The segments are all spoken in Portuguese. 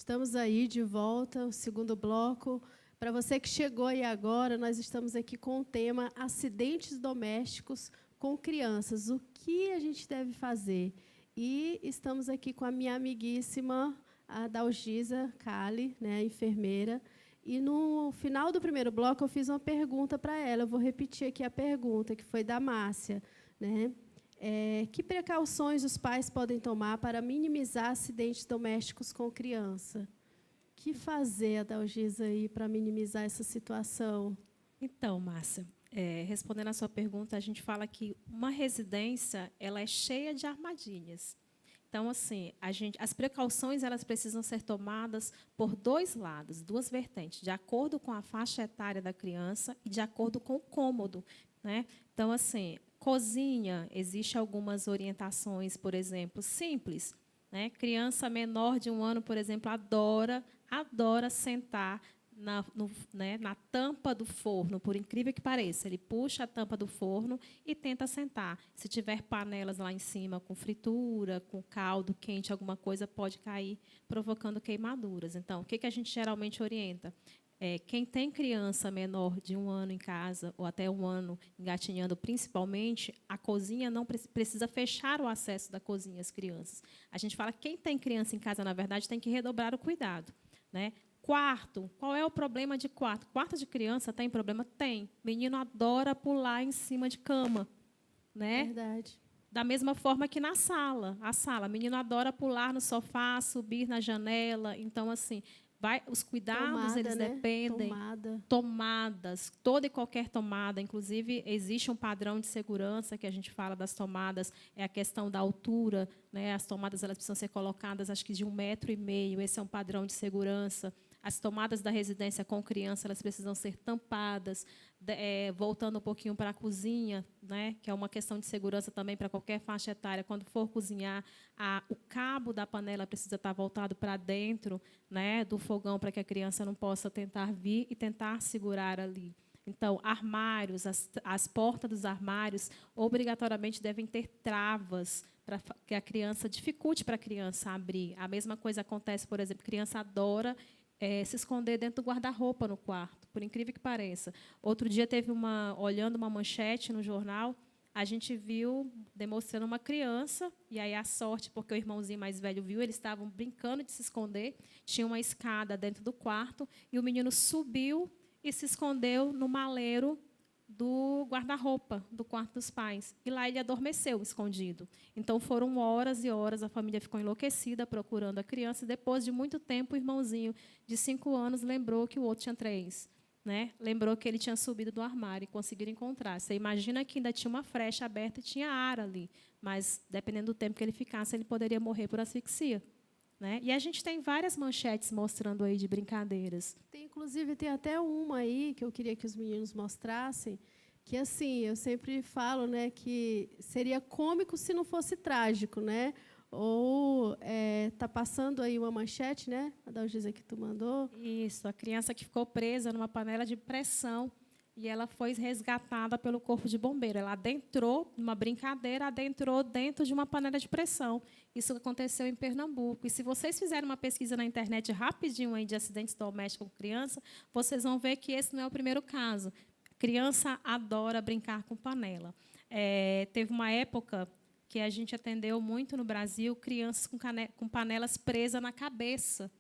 Estamos aí de volta, o segundo bloco. Para você que chegou aí agora, nós estamos aqui com o tema acidentes domésticos com crianças. O que a gente deve fazer? E estamos aqui com a minha amiguíssima, a Dalgisa Cali, né, a enfermeira. E no final do primeiro bloco eu fiz uma pergunta para ela. Eu vou repetir aqui a pergunta, que foi da Márcia, né? Que precauções os pais podem tomar para minimizar acidentes domésticos com criança? O que fazer, Adalgisa, aí para minimizar essa situação? Então, Márcia, respondendo à sua pergunta, a gente fala que uma residência ela é cheia de armadilhas. Então, assim, as precauções elas precisam ser tomadas por dois lados, duas vertentes, de acordo com a faixa etária da criança e de acordo com o cômodo, né? Então, assim, cozinha, existe algumas orientações, por exemplo, simples, né? Criança menor de 1 ano, por exemplo, adora sentar na tampa do forno, por incrível que pareça. Ele puxa a tampa do forno e tenta sentar. Se tiver panelas lá em cima com fritura, com caldo quente, alguma coisa pode cair, provocando queimaduras. Então, o que a gente geralmente orienta? Quem tem criança menor de 1 ano em casa, ou até 1 ano engatinhando, principalmente, a cozinha não precisa fechar o acesso da cozinha às crianças. A gente fala que quem tem criança em casa, na verdade, tem que redobrar o cuidado, né? Quarto, qual é o problema de quarto? Quarto de criança tem problema? Tem. Menino adora pular em cima de cama, né? Verdade. Da mesma forma que na sala. A sala, menino adora pular no sofá, subir na janela. Então, assim, os cuidados Tomada, eles né? dependem. Tomada. Tomadas, toda e qualquer tomada, inclusive existe um padrão de segurança que a gente fala das tomadas, é a questão da altura, né? As tomadas elas precisam ser colocadas, acho que de 1,5 m, esse é um padrão de segurança. As tomadas da residência com criança elas precisam ser tampadas. Voltando um pouquinho para a cozinha, né? Que é uma questão de segurança também para qualquer faixa etária, quando for cozinhar, o cabo da panela precisa estar voltado para dentro, né, do fogão, para que a criança não possa tentar vir e tentar segurar ali. Então, armários, as portas dos armários, obrigatoriamente devem ter travas para que a criança dificulte para a criança abrir. A mesma coisa acontece, por exemplo, a criança adora se esconder dentro do guarda-roupa no quarto, por incrível que pareça. Outro dia olhando uma manchete no jornal, a gente viu demonstrando uma criança, e aí a sorte, porque o irmãozinho mais velho viu, eles estavam brincando de se esconder, tinha uma escada dentro do quarto, e o menino subiu e se escondeu no maleiro do guarda-roupa do quarto dos pais. E lá ele adormeceu, escondido. Então, foram horas e horas, a família ficou enlouquecida procurando a criança, e depois de muito tempo, o irmãozinho de 5 anos lembrou que o outro tinha 3. Né? Lembrou que ele tinha subido do armário e conseguiram encontrar. Você imagina que ainda tinha uma frecha aberta e tinha ar ali, mas, dependendo do tempo que ele ficasse, ele poderia morrer por asfixia. Né? E a gente tem várias manchetes mostrando aí de brincadeiras. Inclusive, tem até uma aí que eu queria que os meninos mostrassem, que, assim, eu sempre falo, né, que seria cômico se não fosse trágico, né? Ou está passando aí uma manchete, né? A Dalgisa que tu mandou. Isso, a criança que ficou presa numa panela de pressão e ela foi resgatada pelo corpo de bombeiro. Ela adentrou, numa brincadeira, adentrou dentro de uma panela de pressão. Isso aconteceu em Pernambuco. E se vocês fizerem uma pesquisa na internet rapidinho aí de acidentes domésticos com criança, vocês vão ver que esse não é o primeiro caso. A criança adora brincar com panela. Teve uma época que a gente atendeu muito no Brasil crianças com panelas presas na cabeça.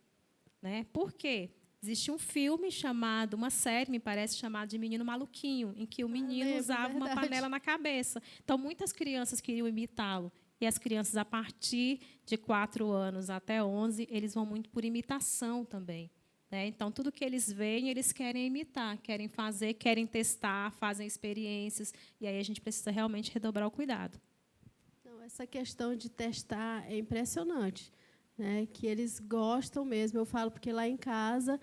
Né? Por quê? Existe um filme chamado, uma série, me parece, chamada de Menino Maluquinho, em que o menino usava uma panela na cabeça. Então, muitas crianças queriam imitá-lo. E as crianças, a partir de 4 anos até 11, eles vão muito por imitação também. Né? Então, tudo que eles veem, eles querem imitar, querem fazer, querem testar, fazem experiências. E aí a gente precisa realmente redobrar o cuidado. Não, essa questão de testar é impressionante. Né, que eles gostam mesmo. Eu falo porque lá em casa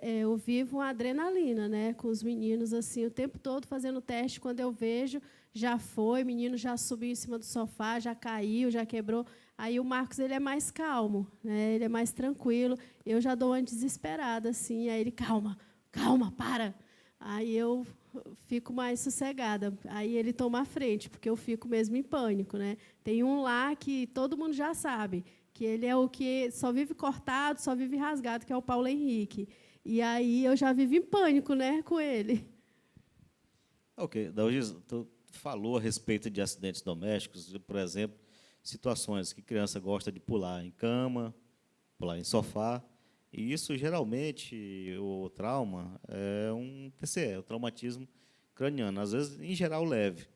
eu vivo uma adrenalina, né, com os meninos assim o tempo todo fazendo teste. Quando eu vejo, já foi, menino já subiu em cima do sofá, já caiu, já quebrou. Aí o Marcos ele é mais calmo, né, ele é mais tranquilo. Eu já dou uma desesperada assim, aí ele calma, calma, para. Aí eu fico mais sossegada. Aí ele toma a frente, porque eu fico mesmo em pânico, né? Tem um lá que todo mundo já sabe que ele é o que só vive cortado, só vive rasgado, que é o Paulo Henrique. E aí eu já vivo em pânico, né, com ele. Ok, Dalgis, tu falou a respeito de acidentes domésticos, por exemplo, situações que criança gosta de pular em cama, pular em sofá, e isso geralmente o trauma é um TCE, o traumatismo craniano, às vezes em geral leve.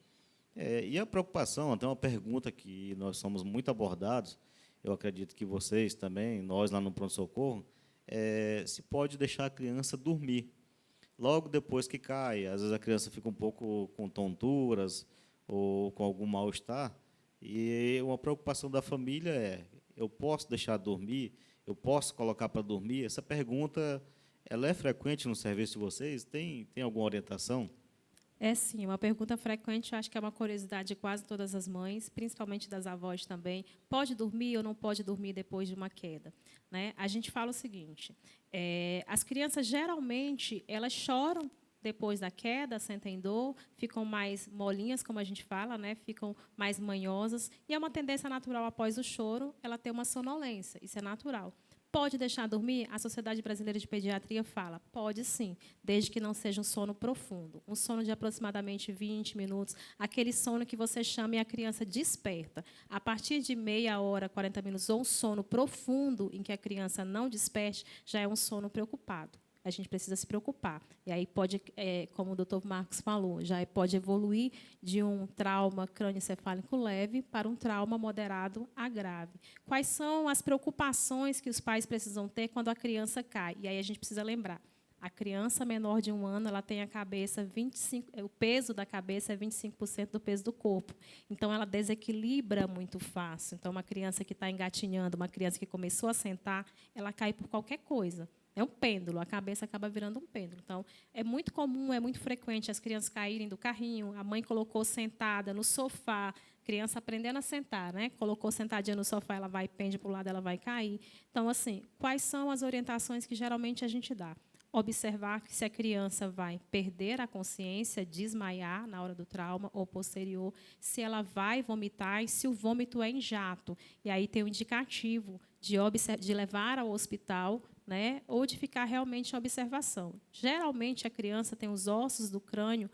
E a preocupação, até uma pergunta que nós somos muito abordados, eu acredito que vocês também, nós lá no pronto-socorro, se pode deixar a criança dormir logo depois que cai. Às vezes a criança fica um pouco com tonturas ou com algum mal-estar, e uma preocupação da família é: eu posso deixar dormir? Eu posso colocar para dormir? Essa pergunta, ela é frequente no serviço de vocês? Tem alguma orientação? É sim, uma pergunta frequente, eu acho que é uma curiosidade de quase todas as mães, principalmente das avós também. Pode dormir ou não pode dormir depois de uma queda? Né? A gente fala o seguinte, as crianças geralmente elas choram depois da queda, sentem dor, ficam mais molinhas, como a gente fala, né? Ficam mais manhosas, e é uma tendência natural após o choro, ela ter uma sonolência, isso é natural. Pode deixar dormir? A Sociedade Brasileira de Pediatria fala, pode sim, desde que não seja um sono profundo. Um sono de aproximadamente 20 minutos, aquele sono que você chama e a criança desperta. A partir de meia hora, 40 minutos, ou um sono profundo, em que a criança não desperte, já é um sono preocupado. A gente precisa se preocupar. E aí pode, como o doutor Marcos falou, já pode evoluir de um trauma crânioencefálico leve para um trauma moderado a grave. Quais são as preocupações que os pais precisam ter quando a criança cai? E aí a gente precisa lembrar, a criança menor de 1 ano, ela tem a cabeça 25, o peso da cabeça é 25% do peso do corpo. Então ela desequilibra muito fácil. Então uma criança que está engatinhando, uma criança que começou a sentar, ela cai por qualquer coisa. É um pêndulo, a cabeça acaba virando um pêndulo. Então, é muito comum, é muito frequente as crianças caírem do carrinho, a mãe colocou sentada no sofá, criança aprendendo a sentar, né? Colocou sentadinha no sofá, ela vai, pende para o lado, ela vai cair. Então, assim, quais são as orientações que geralmente a gente dá? Observar que se a criança vai perder a consciência, desmaiar na hora do trauma ou posterior, se ela vai vomitar e se o vômito é em jato. E aí tem um indicativo de levar ao hospital, né, ou de ficar realmente em observação. Geralmente, a criança tem os ossos do crânio,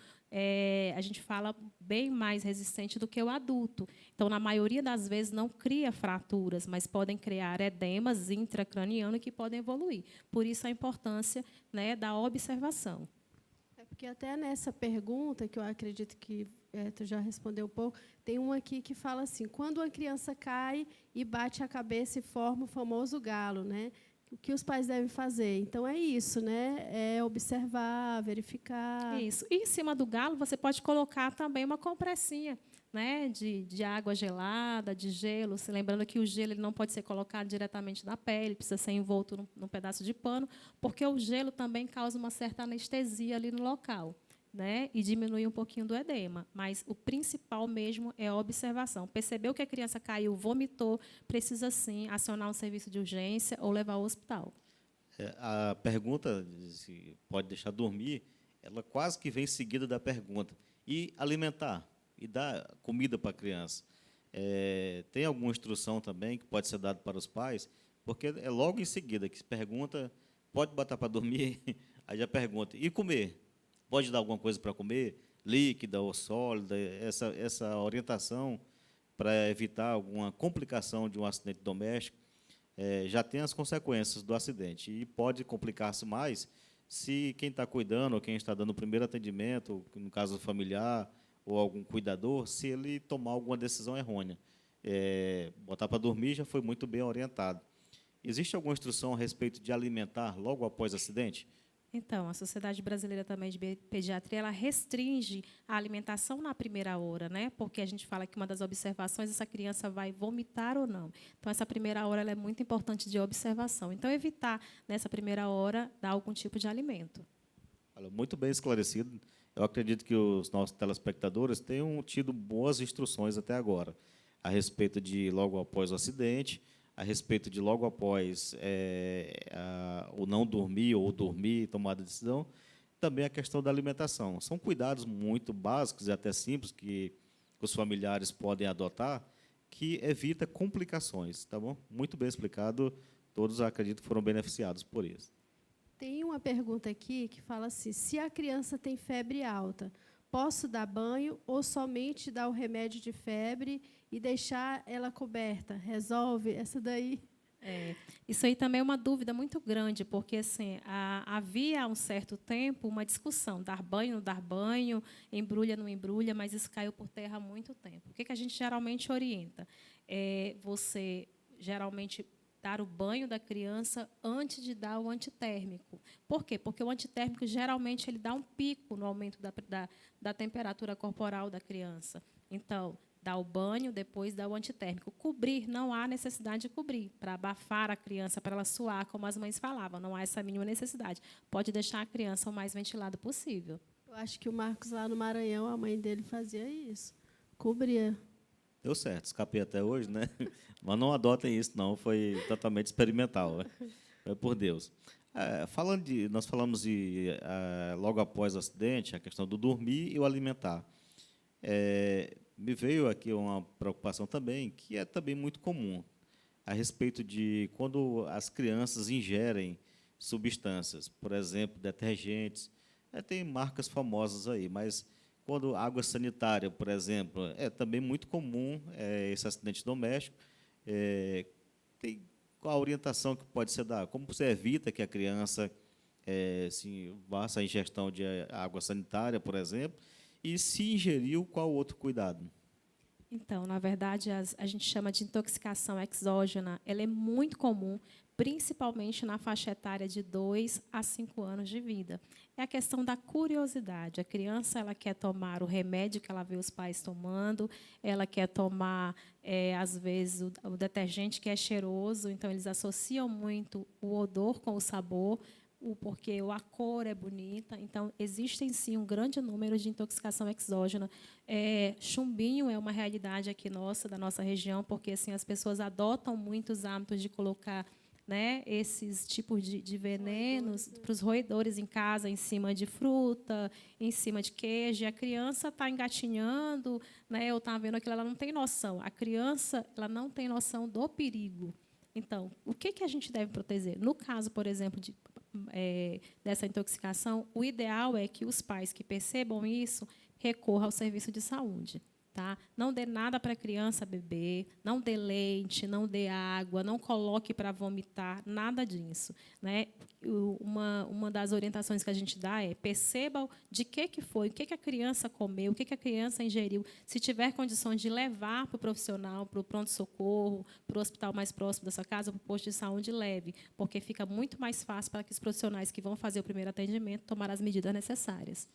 a gente fala, bem mais resistente do que o adulto. Então, na maioria das vezes, não cria fraturas, mas podem criar edemas intracranianos que podem evoluir. Por isso, a importância, né, da observação. É porque até nessa pergunta, que eu acredito que tu já respondeu um pouco, tem uma aqui que fala assim, quando uma criança cai e bate a cabeça e forma o famoso galo, né? O que os pais devem fazer? Então, é isso, né? É observar, verificar. Isso. E em cima do galo, você pode colocar também uma compressinha, né, de água gelada, de gelo. Se lembrando que o gelo ele não pode ser colocado diretamente na pele, precisa ser envolto num pedaço de pano, porque o gelo também causa uma certa anestesia ali no local, né, e diminui um pouquinho do edema. Mas o principal mesmo é a observação. Percebeu que a criança caiu, vomitou, precisa, sim, acionar um serviço de urgência ou levar ao hospital. A pergunta, se pode deixar dormir, ela quase que vem seguida da pergunta. E alimentar? E dar comida para a criança? Tem alguma instrução também que pode ser dada para os pais? Porque é logo em seguida que se pergunta, pode botar para dormir? Aí já pergunta, e comer? Pode dar alguma coisa para comer? Líquida ou sólida? Essa orientação para evitar alguma complicação de um acidente doméstico já tem as consequências do acidente. E pode complicar-se mais se quem está cuidando ou quem está dando o primeiro atendimento, no caso familiar, ou algum cuidador, se ele tomar alguma decisão errônea. Botar para dormir já foi muito bem orientado. Existe alguma instrução a respeito de alimentar logo após o acidente? Então, a Sociedade Brasileira também de Pediatria, ela restringe a alimentação na primeira hora, né? Porque a gente fala que uma das observações, essa criança vai vomitar ou não. Então, essa primeira hora ela é muito importante de observação. Então, evitar, nessa primeira hora, dar algum tipo de alimento. Muito bem esclarecido. Eu acredito que os nossos telespectadores tenham tido boas instruções até agora, a respeito de logo após o acidente, a respeito de logo após o não dormir ou dormir, tomar a decisão, também a questão da alimentação. São cuidados muito básicos e até simples que os familiares podem adotar que evita complicações, tá bom? Muito bem explicado, todos acredito que foram beneficiados por isso. Tem uma pergunta aqui que fala assim: se a criança tem febre alta, posso dar banho ou somente dar o remédio de febre e deixar ela coberta? Resolve? Essa daí. Isso aí também é uma dúvida muito grande, porque assim, havia há um certo tempo uma discussão, dar banho, não dar banho, embrulha, não embrulha, mas isso caiu por terra há muito tempo. O que a gente geralmente orienta? Você, geralmente, dar o banho da criança antes de dar o antitérmico. Por quê? Porque o antitérmico, geralmente, ele dá um pico no aumento da temperatura corporal da criança. Então, dá o banho, depois dá o antitérmico. Cobrir, não há necessidade de cobrir, para abafar a criança, para ela suar, como as mães falavam. Não há essa mínima necessidade. Pode deixar a criança o mais ventilada possível. Eu acho que o Marcos, lá no Maranhão, a mãe dele fazia isso. Cobria. Deu certo, escapei até hoje, né? Mas não adotem isso, não. Foi totalmente experimental. Foi por Deus. Nós falamos logo após o acidente, a questão do dormir e o alimentar. Me veio aqui uma preocupação também, que é também muito comum, a respeito de quando as crianças ingerem substâncias, por exemplo, detergentes. Tem marcas famosas aí, mas quando água sanitária, por exemplo, é também muito comum esse acidente doméstico. Tem qual a orientação que pode ser dada? Como você evita que a criança faça a ingestão de água sanitária, por exemplo, e se ingeriu, qual outro cuidado? Então, na verdade, a gente chama de intoxicação exógena. Ela é muito comum, principalmente na faixa etária de 2 a 5 anos de vida. É a questão da curiosidade. A criança ela quer tomar o remédio que ela vê os pais tomando, ela quer tomar, às vezes, o detergente que é cheiroso, então eles associam muito o odor com o sabor, porque a cor é bonita. Então, existem, sim, um grande número de intoxicação exógena. Chumbinho é uma realidade aqui da nossa região, porque assim, as pessoas adotam muitos hábitos de colocar, né, esses tipos de venenos para os roedores em casa, em cima de fruta, em cima de queijo. E a criança está engatinhando, né, ou está vendo aquilo, ela não tem noção. A criança ela não tem noção do perigo. Então, o que a gente deve proteger? No caso, por exemplo, dessa intoxicação, o ideal é que os pais que percebam isso recorram ao serviço de saúde. Tá? Não dê nada para a criança beber, não dê leite, não dê água, não coloque para vomitar, nada disso. Né? Uma das orientações que a gente dá é perceba de que foi, o que a criança comeu, o que a criança ingeriu. Se tiver condições de levar para o profissional, para o pronto-socorro, para o hospital mais próximo da sua casa, para o posto de saúde, leve, porque fica muito mais fácil para que os profissionais que vão fazer o primeiro atendimento tomar as medidas necessárias.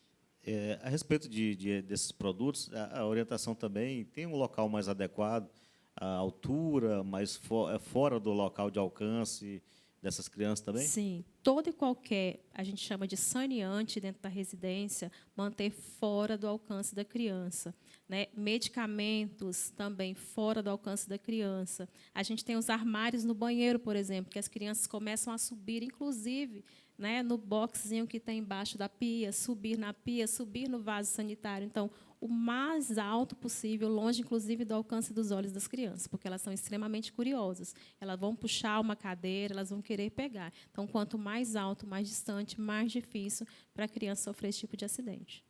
A respeito desses produtos, a orientação também tem um local mais adequado, a altura, mais fora do local de alcance dessas crianças também? Sim. Todo e qualquer, a gente chama de saneante dentro da residência, manter fora do alcance da criança. Né? Medicamentos também fora do alcance da criança. A gente tem os armários no banheiro, por exemplo, que as crianças começam a subir, inclusive, né, no boxzinho que tem embaixo da pia, subir na pia, subir no vaso sanitário. Então, o mais alto possível, longe, inclusive, do alcance dos olhos das crianças, porque elas são extremamente curiosas. Elas vão puxar uma cadeira, elas vão querer pegar. Então, quanto mais alto, mais distante, mais difícil para a criança sofrer esse tipo de acidente.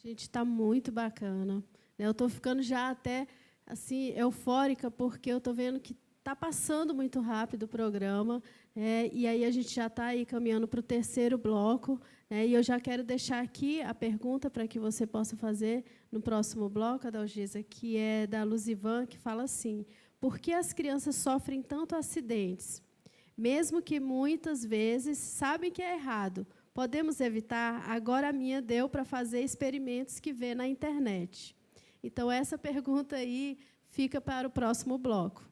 Gente, está muito bacana. Eu estou ficando já até assim eufórica, porque eu estou vendo que está passando muito rápido o programa, e aí a gente já está aí caminhando para o terceiro bloco, e eu já quero deixar aqui a pergunta para que você possa fazer no próximo bloco, Adalgisa, que é da Luzivan, que fala assim: por que as crianças sofrem tanto acidentes? Mesmo que muitas vezes sabem que é errado, podemos evitar? Agora a minha deu para fazer experimentos que vê na internet. Então, essa pergunta aí fica para o próximo bloco.